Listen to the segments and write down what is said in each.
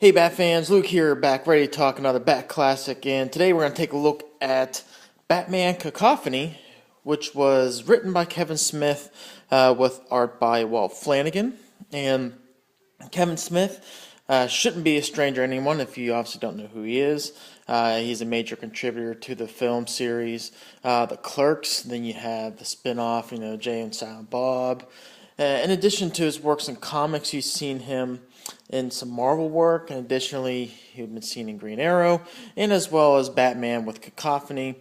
Hey Bat fans, Luke here, back ready to talk another Bat classic, and today we're going to take a look at Batman Cacophony, which was written by Kevin Smith with art by Walt Flanagan. And Kevin Smith shouldn't be a stranger to anyone if you obviously don't know who he is. He's a major contributor to the film series The Clerks. Then you have the spin-off, Jay and Silent Bob. In addition to his works in comics, you've seen him in some Marvel work, and additionally, he'd been seen in Green Arrow, and as well as Batman with Cacophony,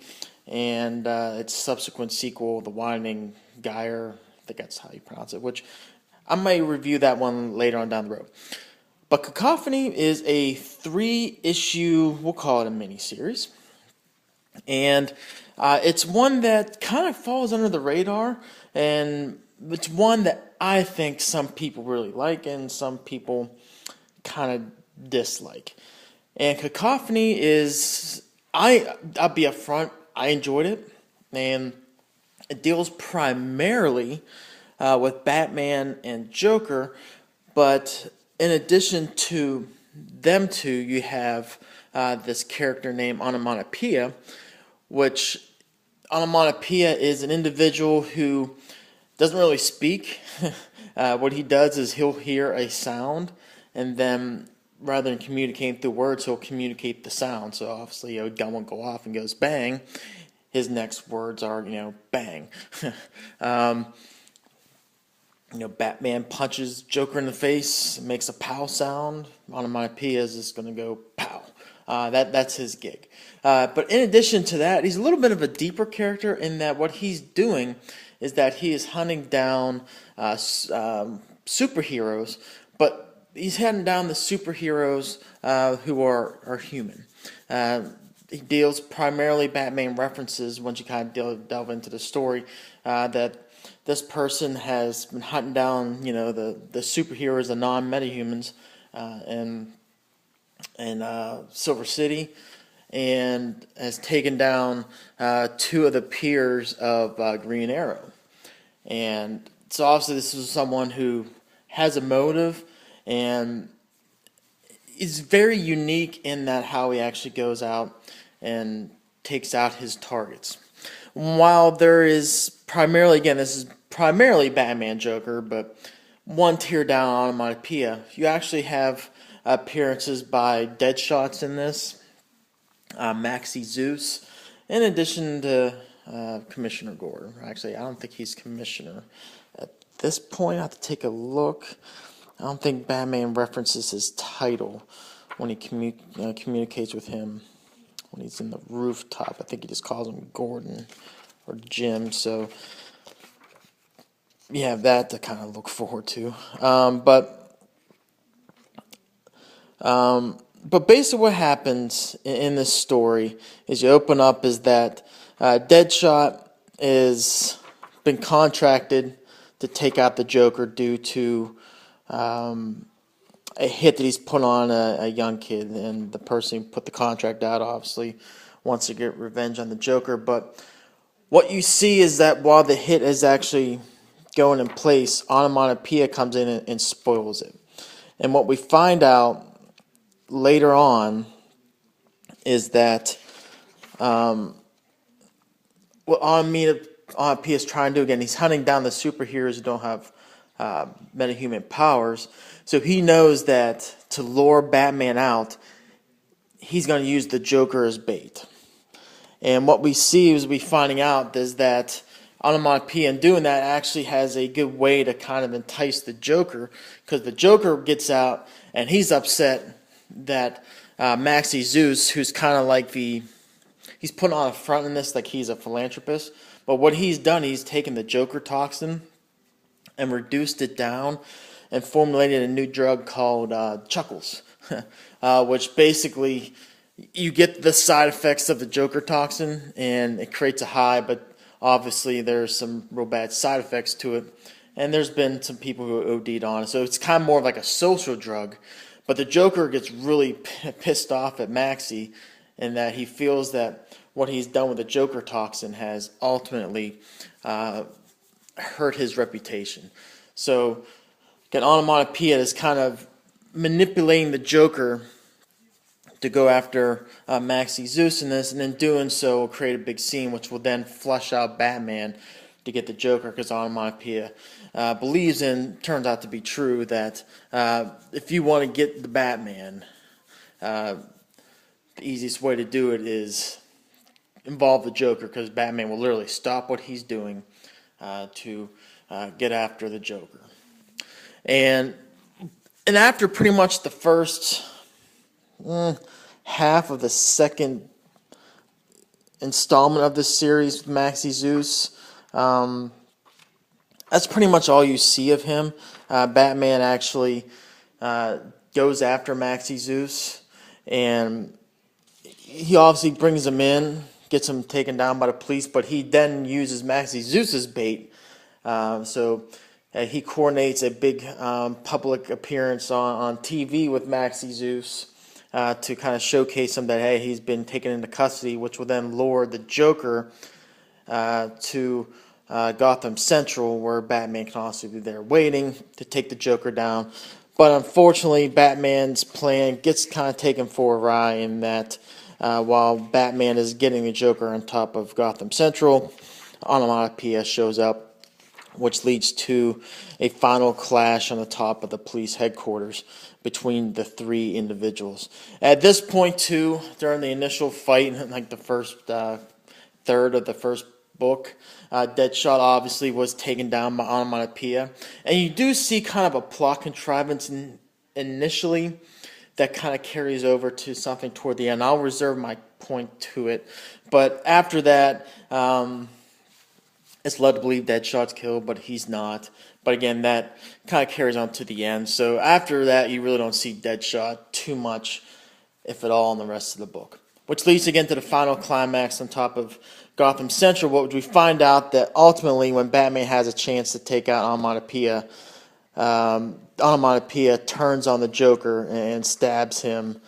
and its subsequent sequel, The Winding Gyre, I think that's how you pronounce it, which I may review that one later on down the road. But Cacophony is a 3-issue, we'll call it a mini-series, and it's one that kind of falls under the radar, and it's one that I think some people really like and some people kind of dislike. And Cacophony is, I'll be upfront, I enjoyed it, and it deals primarily with Batman and Joker, but in addition to them two, you have this character named Onomatopoeia, which Onomatopoeia is an individual who doesn't really speak. What he does is he'll hear a sound, and then rather than communicating through words, he'll communicate the sound. So obviously, a gun will go off and goes bang. His next words are, bang. Batman punches Joker in the face, makes a pow sound. Onomatopoeia is just going to go pow. That's his gig. But in addition to that, he's a little bit of a deeper character in that what he's doing is that he is hunting down superheroes, but he's hunting down the superheroes who are human. He deals primarily Batman references once you kind of delve into the story, that this person has been hunting down, the superheroes, the non-metahumans, in Silver City, and has taken down 2 of the peers of Green Arrow. And so obviously this is someone who has a motive and is very unique in that how he actually goes out and takes out his targets. While there is primarily, again, this is primarily Batman Joker, but one tier down on Onomatopoeia, you actually have appearances by Deadshots in this, Maxie Zeus, in addition to Commissioner Gordon. Actually, I don't think he's Commissioner at this point. I have to take a look. I don't think Batman references his title when he communicates with him when he's in the rooftop. I think he just calls him Gordon or Jim. So you have that to kind of look forward to. But basically what happens in this story is you open up is that Deadshot is been contracted to take out the Joker due to a hit that he's put on a young kid, and the person who put the contract out obviously wants to get revenge on the Joker. But what you see is that while the hit is actually going in place, Onomatopoeia comes in and spoils it. And what we find out later on is that what Onomatopoeia is trying to do, again, he's hunting down the superheroes who don't have metahuman powers. So he knows that to lure Batman out, he's going to use the Joker as bait. And what we see is finding out is that Onomatopoeia, in doing that, actually has a good way to kind of entice the Joker, because the Joker gets out and he's upset that Maxie Zeus, who's kind of like he's putting on a front in this like he's a philanthropist, but what he's done, he's taken the Joker toxin and reduced it down and formulated a new drug called Chuckles, which basically you get the side effects of the Joker toxin and it creates a high, but obviously there's some real bad side effects to it, and there's been some people who OD'd on it, so it's kind of more of like a social drug. But the Joker gets really pissed off at Maxie in that he feels that what he's done with the Joker toxin has ultimately hurt his reputation. So, again, Onomatopoeia is kind of manipulating the Joker to go after Maxie Zeus in this, and in doing so will create a big scene which will then flush out Batman to get the Joker, because Onomatopoeia believes in, turns out to be true, that if you want to get the Batman, the easiest way to do it is involve the Joker, because Batman will literally stop what he's doing to get after the Joker. And after pretty much the first half of the second installment of this series with Maxie Zeus, that's pretty much all you see of him. Batman actually goes after Maxie Zeus, and he obviously brings him in, gets him taken down by the police, but he then uses Maxie Zeus's bait. So he coordinates a big public appearance on TV with Maxie Zeus to kind of showcase him that, hey, he's been taken into custody, which will then lure the Joker to Gotham Central, where Batman can also be there waiting to take the Joker down. But unfortunately, Batman's plan gets kind of taken for a ride in that while Batman is getting the Joker on top of Gotham Central, Onomatopoeia shows up, which leads to a final clash on the top of the police headquarters between the three individuals. At this point, too, during the initial fight, like the first third of the first book, Deadshot obviously was taken down by Onomatopoeia. And you do see kind of a plot contrivance initially that kind of carries over to something toward the end. I'll reserve my point to it. But after that, it's led to believe Deadshot's killed, but he's not. But again, that kind of carries on to the end. So after that, you really don't see Deadshot too much, if at all, in the rest of the book. Which leads again to the final climax on top of Gotham Central, what we find out that ultimately when Batman has a chance to take out Onomatopoeia, Onomatopoeia turns on the Joker and stabs him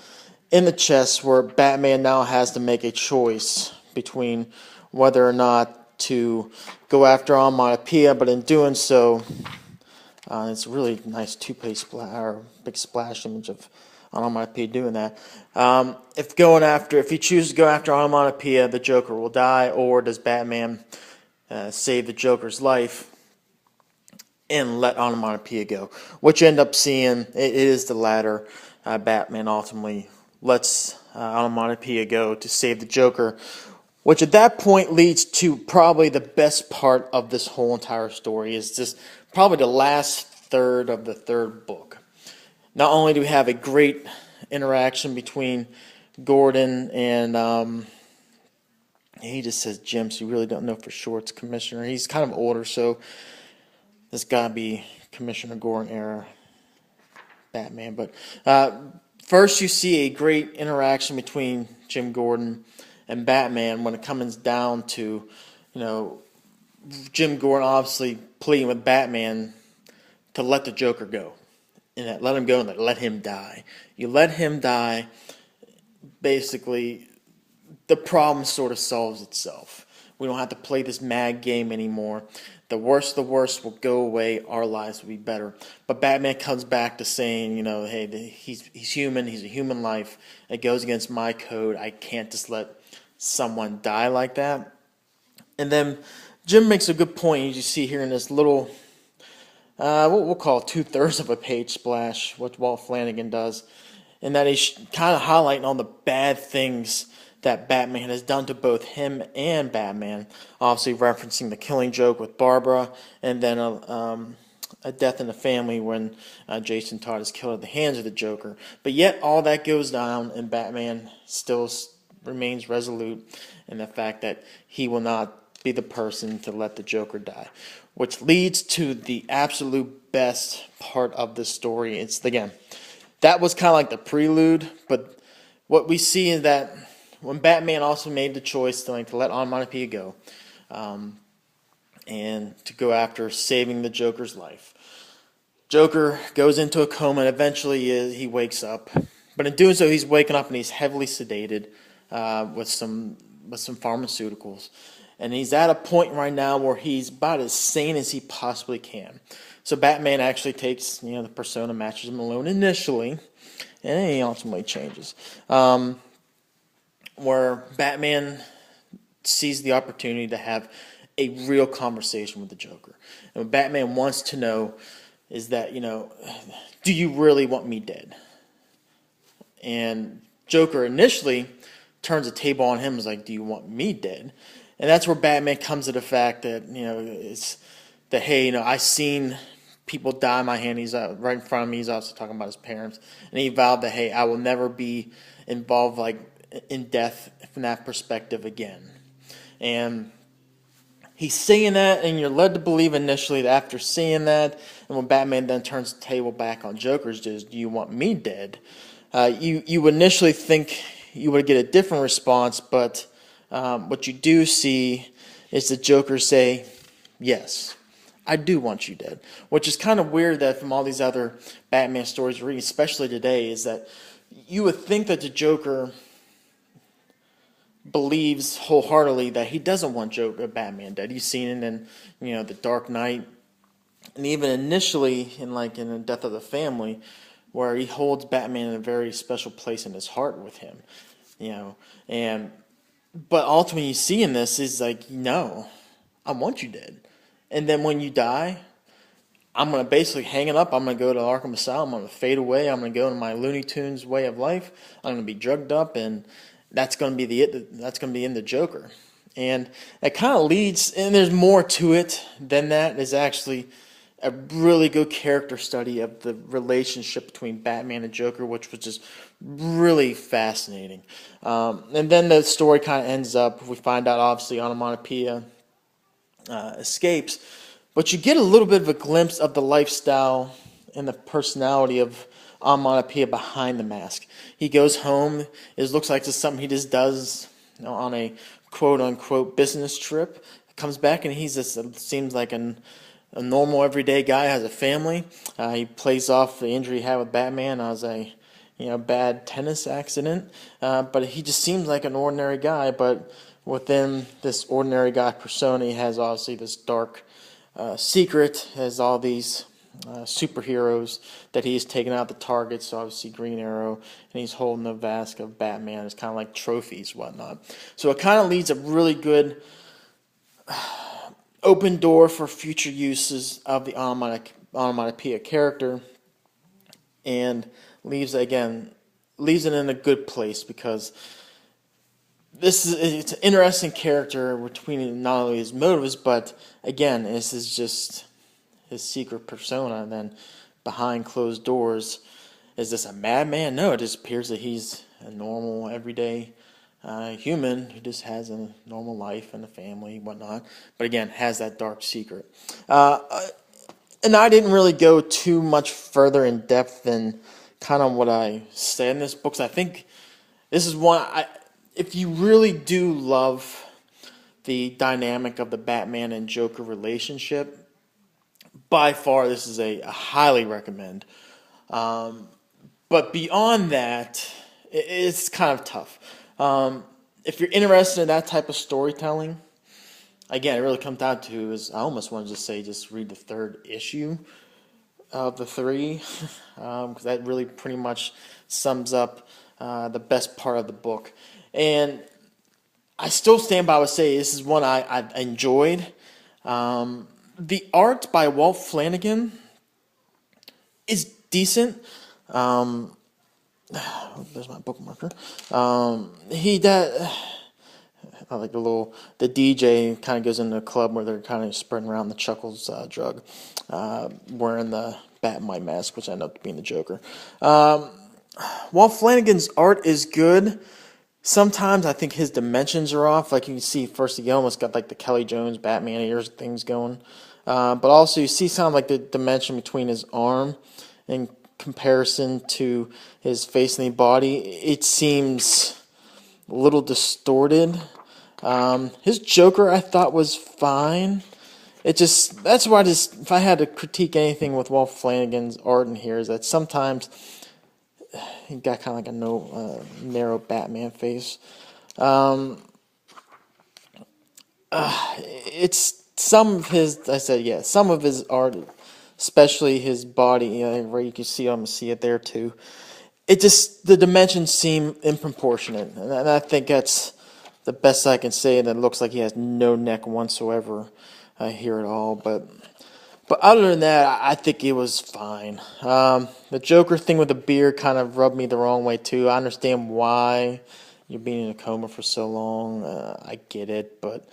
in the chest, where Batman now has to make a choice between whether or not to go after Onomatopoeia, but in doing so, it's a really nice two-page big splash image of Onomatopoeia doing that. If he chooses to go after Onomatopoeia, the Joker will die, or does Batman save the Joker's life and let Onomatopoeia go? What you end up seeing, it is the latter. Batman ultimately lets Onomatopoeia go to save the Joker, which at that point leads to probably the best part of this whole entire story, is just probably the last third of the third book. Not only do we have a great interaction between Gordon and, he just says Jim, so you really don't know for sure it's Commissioner. He's kind of older, so this got to be Commissioner Gordon era Batman. But first you see a great interaction between Jim Gordon and Batman when it comes down to, Jim Gordon obviously pleading with Batman to let the Joker go. And that let him go and let him die. You let him die, basically, the problem sort of solves itself. We don't have to play this mad game anymore. The worst will go away. Our lives will be better. But Batman comes back to saying, hey, he's human. He's a human life. It goes against my code. I can't just let someone die like that. And then Jim makes a good point, as you see here in this little, what we'll call 2/3 of a page splash, what Walt Flanagan does, and that he's kind of highlighting all the bad things that Batman has done to both him and Batman, obviously referencing the Killing Joke with Barbara, and then a death in the family when Jason Todd is killed at the hands of the Joker. But yet all that goes down, and Batman still remains resolute in the fact that he will not be the person to let the Joker die. Which leads to the absolute best part of the story. It's, again, that was kind of like the prelude, but what we see is that when Batman also made the choice to let Onomatopoeia go, and to go after saving the Joker's life, Joker goes into a coma, and eventually he wakes up. But in doing so, he's waking up and he's heavily sedated with some pharmaceuticals. And he's at a point right now where he's about as sane as he possibly can. So Batman actually takes, the persona, matches him alone initially, and then he ultimately changes. Where Batman sees the opportunity to have a real conversation with the Joker. And what Batman wants to know is that, do you really want me dead? And Joker initially turns the table on him and is like, do you want me dead? And that's where Batman comes to the fact that, it's that, hey, I've seen people die in my hand. He's right in front of me. He's also talking about his parents. And he vowed that, hey, I will never be involved in death from that perspective again. And he's saying that, and you're led to believe initially that after seeing that, and when Batman then turns the table back on Joker's, do you want me dead? You initially think you would get a different response, but what you do see is the Joker say, yes, I do want you dead. Which is kind of weird that from all these other Batman stories we're reading, especially today, is that you would think that the Joker believes wholeheartedly that he doesn't want Batman dead. You've seen it in, The Dark Knight, and even initially in The Death of the Family, where he holds Batman in a very special place in his heart with him, but ultimately you see in this is no, I want you dead. And then when you die, I'm going to basically hang it up. I'm going to go to Arkham Asylum. I'm going to fade away. I'm going to go into my Looney Tunes way of life. I'm going to be drugged up, and that's going to be that's going to be in the Joker. And it kind of leads, and there's more to it than that. There's actually a really good character study of the relationship between Batman and Joker, which was just really fascinating. And then the story kind of ends up, we find out obviously Onomatopoeia escapes, but you get a little bit of a glimpse of the lifestyle and the personality of Onomatopoeia behind the mask. He goes home. It looks like it's something he just does on a quote-unquote business trip. Comes back and he's just seems like a normal everyday guy, has a family. He plays off the injury he had with Batman as a bad tennis accident. But he just seems like an ordinary guy, but within this ordinary guy persona, he has obviously this dark secret, has all these superheroes that he's taken out the targets, so obviously Green Arrow, and he's holding the mask of Batman. It's kind of like trophies, whatnot. So it kind of leads a really good open door for future uses of the onomatopoeia character, and leaves it in a good place, because it's an interesting character between not only his motives, but again, this is just his secret persona. And then behind closed doors, is this a madman? No, it just appears that he's a normal, everyday human who just has a normal life and a family and whatnot. But again, has that dark secret. And I didn't really go too much further in depth than kind of what I said in this book. 'Cause I think this is one if you really do love the dynamic of the Batman and Joker relationship, by far this is a highly recommend. But beyond that, it's kind of tough. If you're interested in that type of storytelling, again, it really comes down to is I almost wanted to say just read the third issue of the three, because that really pretty much sums up the best part of the book. And I still stand by what I say. This is one I enjoyed. The art by Walt Flanagan is decent. There's my bookmarker. He does. I like the DJ kind of goes into a club where they're kind of spreading around the Chuckles drug, wearing the Batmite mask, which ended up being the Joker. Walt Flanagan's art is good. Sometimes I think his dimensions are off. Like you can see, first he almost got like the Kelly Jones Batman ears things going. But also you see some like the dimension between his arm in comparison to his face and the body. It seems a little distorted. His Joker I thought was fine. That's why if I had to critique anything with Walt Flanagan's art in here, is that sometimes he got kind of like a narrow Batman face. It's some of his art especially his body. Where you can see it there too. It just the dimensions seem improportionate, and I think that's the best I can say. And it looks like he has no neck whatsoever here at all. But other than that, I think it was fine. The Joker thing with the beard kind of rubbed me the wrong way too. I understand why you're being in a coma for so long. I get it, but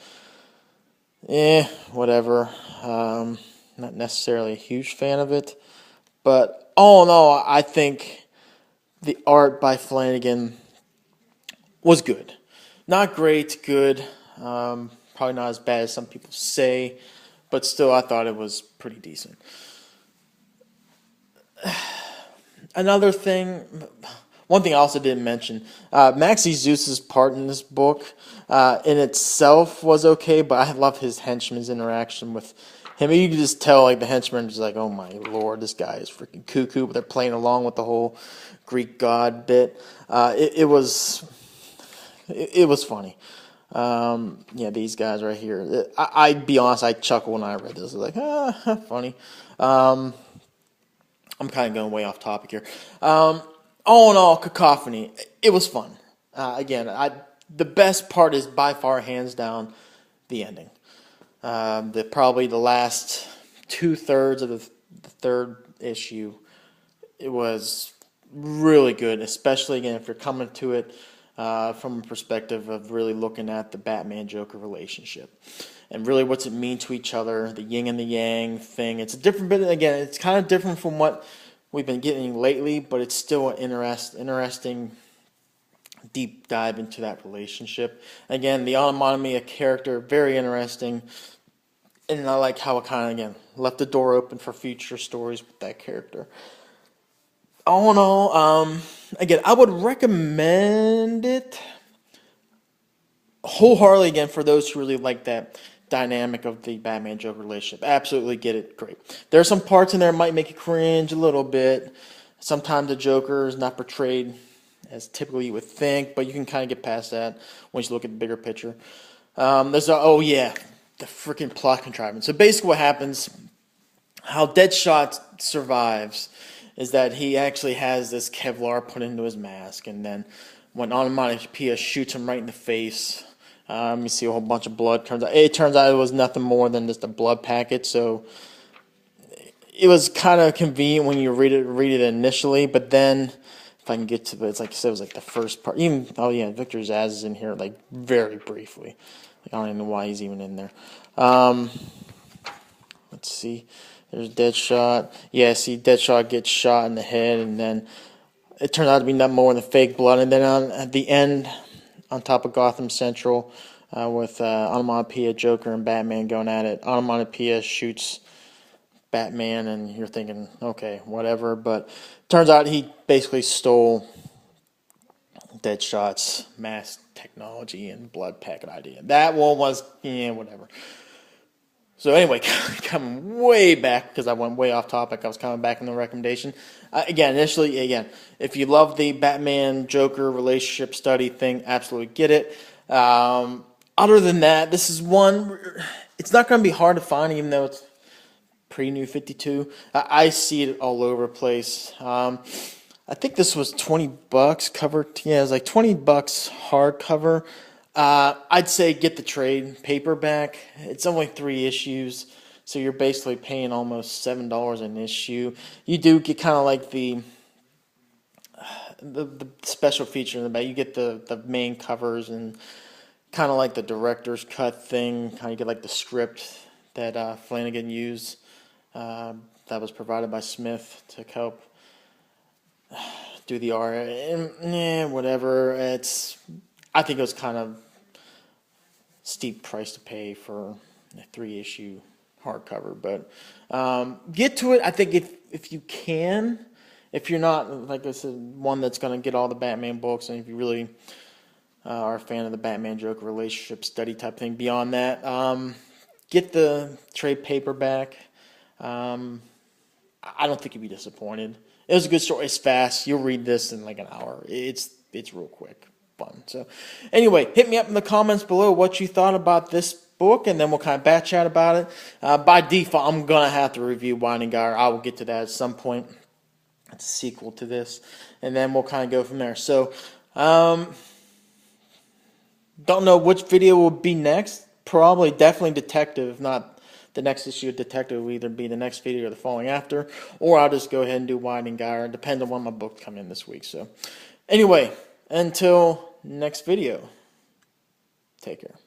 whatever. Not necessarily a huge fan of it, but all in all, I think the art by Flanagan was good. Not great, good. Probably not as bad as some people say, but still, I thought it was pretty decent. Another thing, one thing I also didn't mention, Maxie Zeus's part in this book in itself was okay, but I love his henchman's interaction with him. You can just tell, like, the henchman is like, oh my lord, this guy is freaking cuckoo, but they're playing along with the whole Greek god bit. It was funny. These guys right here. I'd be honest, I chuckled when I read this. I was like, funny. I'm kind of going way off topic here. All in all, Cacophony, it was fun. The best part is by far, hands down, the ending. Probably the last 2/3 of the third issue, it was really good, especially, again, if you're coming to it from a perspective of really looking at the Batman-Joker relationship and really what's it mean to each other, the yin and the yang thing. It's a different bit, again, it's kind of different from what we've been getting lately, but it's still an interesting deep dive into that relationship. Again, the Onomatopoeia character, very interesting, and I like how it kind of, again, left the door open for future stories with that character. All in all, again, I would recommend it wholeheartedly, again, for those who really like that dynamic of the Batman-Joker relationship. Absolutely get it, great. There are some parts in there that might make you cringe a little bit. Sometimes the Joker is not portrayed as typically you would think, but you can kind of get past that once you look at the bigger picture. The freaking plot contrivance. So basically what happens, how Deadshot survives, is that he actually has this Kevlar put into his mask, and then when Onomatopoeia shoots him right in the face, you see a whole bunch of blood. It turns out it was nothing more than just a blood packet, so it was kind of convenient when you read it initially, but then, if I can get to it, it's like I said, it was like the first part. Victor Zsasz is in here, like, very briefly. Like, I don't even know why he's even in there. Let's see. There's Deadshot. Yeah, see, Deadshot gets shot in the head, and then it turned out to be nothing more than fake blood. And then at the end, on top of Gotham Central, with Onomatopoeia, Joker, and Batman going at it, Onomatopoeia shoots Batman, and you're thinking, okay, whatever. But turns out he basically stole Deadshot's mask technology and blood packet idea. That one was, whatever. So anyway, coming way back, because I went way off topic, I was coming back in the recommendation. Initially, if you love the Batman-Joker relationship study thing, absolutely get it. Other than that, this is one, it's not going to be hard to find, even though it's pre-New 52. I see it all over the place. I think this was $20 cover. Yeah, it was like $20 hardcover. I'd say get the trade paperback. It's only 3 issues, so you're basically paying almost $7 an issue. You do get kind of like the special feature in the back. You get the main covers and kind of like the director's cut thing. Kind of get like the script that Flanagan used that was provided by Smith to help do the art. And, whatever. I think it was kind of steep price to pay for a 3-issue hardcover, but get to it. I think if you can, if you're not, like I said, one that's going to get all the Batman books, and if you really are a fan of the Batman-Joker relationship study type thing, beyond that, get the trade paperback. I don't think you'd be disappointed. It was a good story. It's fast. You'll read this in like an hour. It's real quick. Fun. So anyway, hit me up in the comments below what you thought about this book, and then we'll kind of bat chat about it. By default, I'm going to have to review Winding Gyre. I will get to that at some point. It's a sequel to this. And then we'll kind of go from there. So, don't know which video will be next. Probably, definitely Detective. If not the next issue of Detective, will either be the next video or the following after. Or I'll just go ahead and do Winding Gyre, depending on when my books come in this week. So, anyway, until next video, take care.